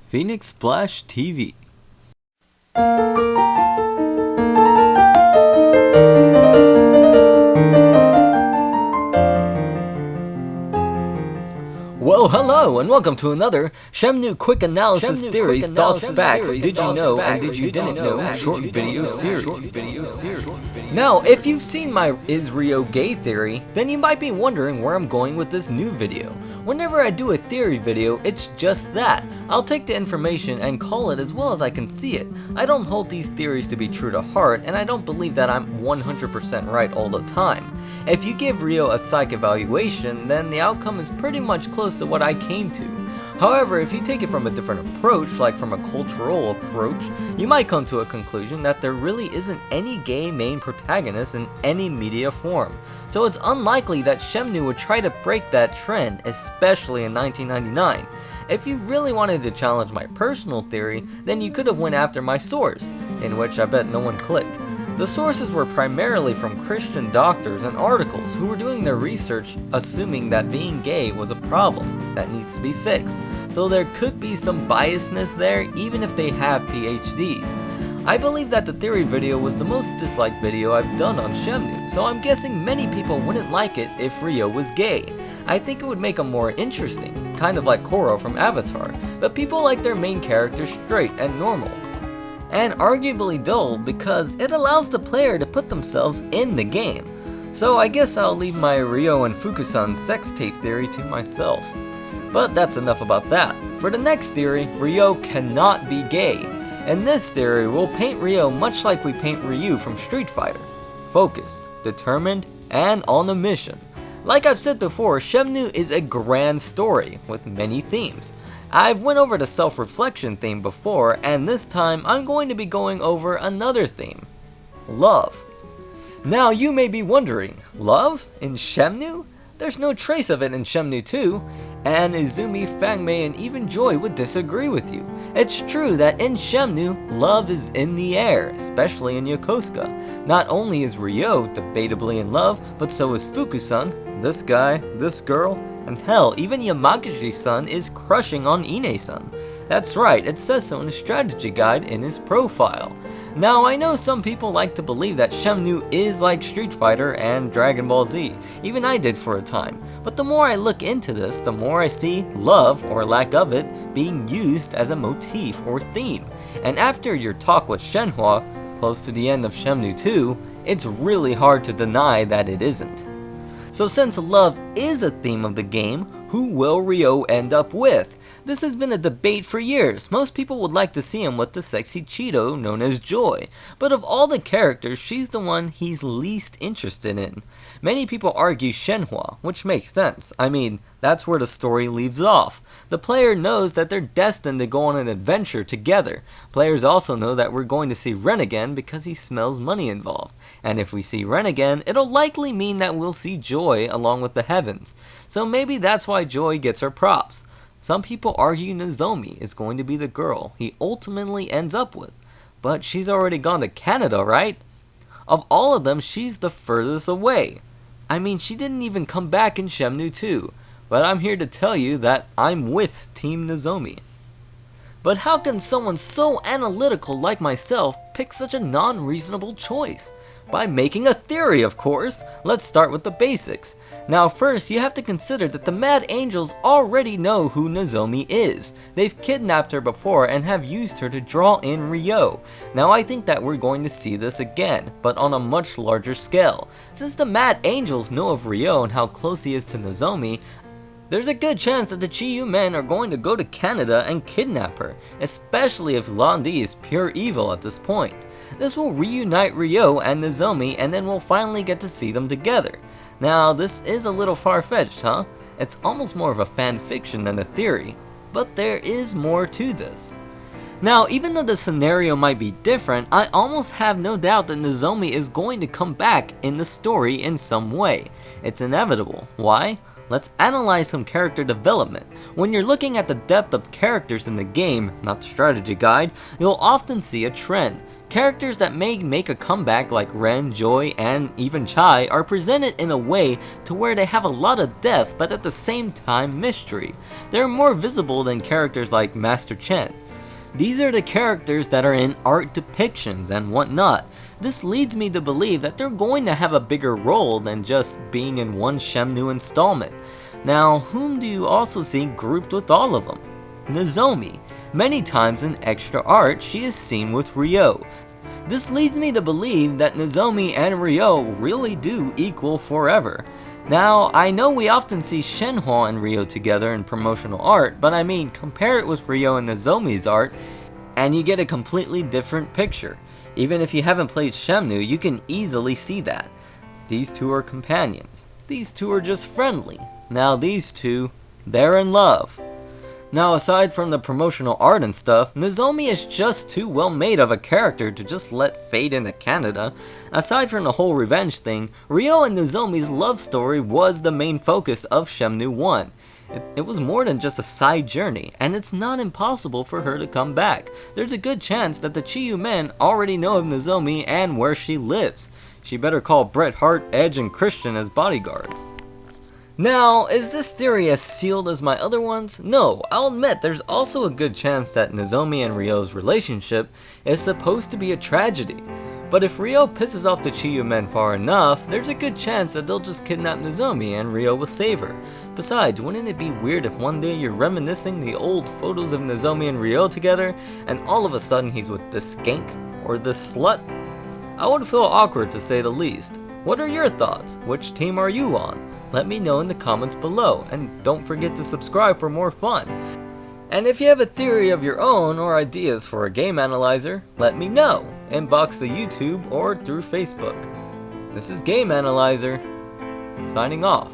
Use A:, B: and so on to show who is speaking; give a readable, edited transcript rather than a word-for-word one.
A: Phoenix Splash TV. Well, hello, and welcome to another SHENMUE Quick Analysis Theories, Thoughts, Facts, Did You Know, and Did You Didn't Know short video series. Now, if you've seen my Is Ryo Gay theory, then you might be wondering where I'm going with this new video. Whenever I do a theory video, it's just that. I'll take the information and call it as well as I can see it. I don't hold these theories to be true to heart, and I don't believe that I'm 100% right all the time. If you give Ryo a psych evaluation, then the outcome is pretty much close to what I came to. However, if you take it from a different approach, like from a cultural approach, you might come to a conclusion that there really isn't any gay main protagonist in any media form. So it's unlikely that SHENMUE would try to break that trend, especially in 1999. If you really wanted to challenge my personal theory, then you could have went after my source, in which I bet no one clicked. The sources were primarily from Christian doctors and articles who were doing their research assuming that being gay was a problem that needs to be fixed, so there could be some biasness there even if they have PhDs. I believe that the theory video was the most disliked video I've done on SHENMUE, so I'm guessing many people wouldn't like it if Ryo was gay. I think it would make him more interesting, kind of like Korra from Avatar, but people like their main character straight and normal. And arguably dull because it allows the player to put themselves in the game. So I guess I'll leave my Ryo and Fukusan sex tape theory to myself. But that's enough about that. For the next theory, Ryo cannot be gay. In this theory, we'll paint Ryo much like we paint Ryu from Street Fighter. Focused, determined, and on a mission. Like I've said before, SHENMUE is a grand story with many themes. I've went over the self-reflection theme before, and this time I'm going to be going over another theme. Love. Now you may be wondering, love in SHENMUE? There's no trace of it in SHENMUE 2, and Izumi, Fangmei, and even Joy would disagree with you. It's true that in SHENMUE, love is in the air, especially in Yokosuka. Not only is Ryo debatably in love, but so is Fukusan, this guy, this girl, and hell, even Yamaguchi-san is crushing on Ine-san. That's right, it says so in the strategy guide in his profile. Now, I know some people like to believe that SHENMUE is like Street Fighter and Dragon Ball Z. Even I did for a time. But the more I look into this, the more I see love, or lack of it, being used as a motif or theme. And after your talk with Shenhua, close to the end of SHENMUE 2, it's really hard to deny that it isn't. So since love is a theme of the game, who will Ryo end up with? This has been a debate for years. Most people would like to see him with the sexy Cheeto known as Joy, but of all the characters, she's the one he's least interested in. Many people argue Shenhua, which makes sense. I mean, that's where the story leaves off. The player knows that they're destined to go on an adventure together. Players also know that we're going to see Ren again because he smells money involved. And if we see Ren again, it'll likely mean that we'll see Joy along with the Heavens. So maybe that's why Joy gets her props. Some people argue Nozomi is going to be the girl he ultimately ends up with. But she's already gone to Canada, right? Of all of them, she's the furthest away. I mean, she didn't even come back in SHENMUE 2. But I'm here to tell you that I'm with Team Nozomi. But how can someone so analytical like myself pick such a non-reasonable choice? By making a theory, of course. Let's start with the basics. Now first, you have to consider that the Mad Angels already know who Nozomi is. They've kidnapped her before and have used her to draw in Ryo. Now I think that we're going to see this again, but on a much larger scale. Since the Mad Angels know of Ryo and how close he is to Nozomi, there's a good chance that the Chiyu men are going to go to Canada and kidnap her, especially if Londi is pure evil at this point. This will reunite Ryo and Nozomi, and then we'll finally get to see them together. Now, this is a little far-fetched, huh? It's almost more of a fan fiction than a theory, but there is more to this. Now, even though the scenario might be different, I almost have no doubt that Nozomi is going to come back in the story in some way. It's inevitable. Why? Let's analyze some character development. When you're looking at the depth of characters in the game, not the strategy guide, you'll often see a trend. Characters that may make a comeback like Ren, Joy, and even Chai are presented in a way to where they have a lot of depth but at the same time mystery. They are more visible than characters like Master Chen. These are the characters that are in art depictions and whatnot. This leads me to believe that they're going to have a bigger role than just being in one SHENMUE installment. Now, whom do you also see grouped with all of them? Nozomi. Many times in extra art, she is seen with Ryo. This leads me to believe that Nozomi and Ryo really do equal forever. Now, I know we often see Shenhua and Ryo together in promotional art, but I mean, compare it with Ryo and Nozomi's art, and you get a completely different picture. Even if you haven't played SHENMUE, you can easily see that. These two are companions. These two are just friendly. Now these two, they're in love. Now aside from the promotional art and stuff, Nozomi is just too well made of a character to just let fade into Canada. Aside from the whole revenge thing, Ryo and Nozomi's love story was the main focus of SHENMUE 1. It was more than just a side journey, and it's not impossible for her to come back. There's a good chance that the Chiyu men already know of Nozomi and where she lives. She better call Bret, Hart, Edge, and Christian as bodyguards. Now, is this theory as sealed as my other ones? No, I'll admit there's also a good chance that Nozomi and Ryo's relationship is supposed to be a tragedy. But if Ryo pisses off the Chiyu men far enough, there's a good chance that they'll just kidnap Nozomi and Ryo will save her. Besides, wouldn't it be weird if one day you're reminiscing the old photos of Nozomi and Ryo together, and all of a sudden he's with this skank, or this slut? I would feel awkward to say the least. What are your thoughts? Which team are you on? Let me know in the comments below, and don't forget to subscribe for more fun. And if you have a theory of your own or ideas for a game analyzer, let me know. Inbox the YouTube or through Facebook. This is Game Analyzer, signing off.